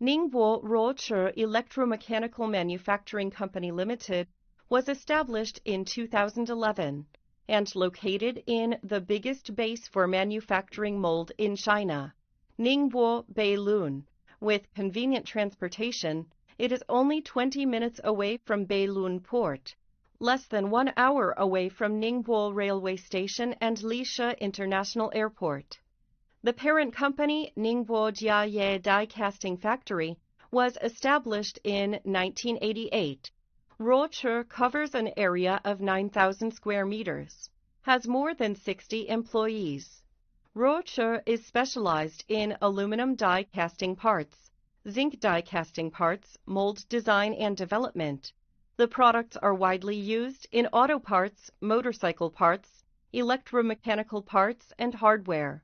Ningbo Ruochi Electromechanical Manufacturing Company Limited was established in 2011 and located in the biggest base for manufacturing mold in China, Ningbo Beilun. With convenient transportation, it is only 20 minutes away from Beilun Port, less than 1 hour away from Ningbo Railway Station and Lisha International Airport. The parent company, Ningbo Jiaye Die Casting Factory, was established in 1988. Ruochi covers an area of 9,000 square meters, has more than 60 employees. Ruochi is specialized in aluminum die casting parts, zinc die casting parts, mold design and development. The products are widely used in auto parts, motorcycle parts, electromechanical parts, and hardware.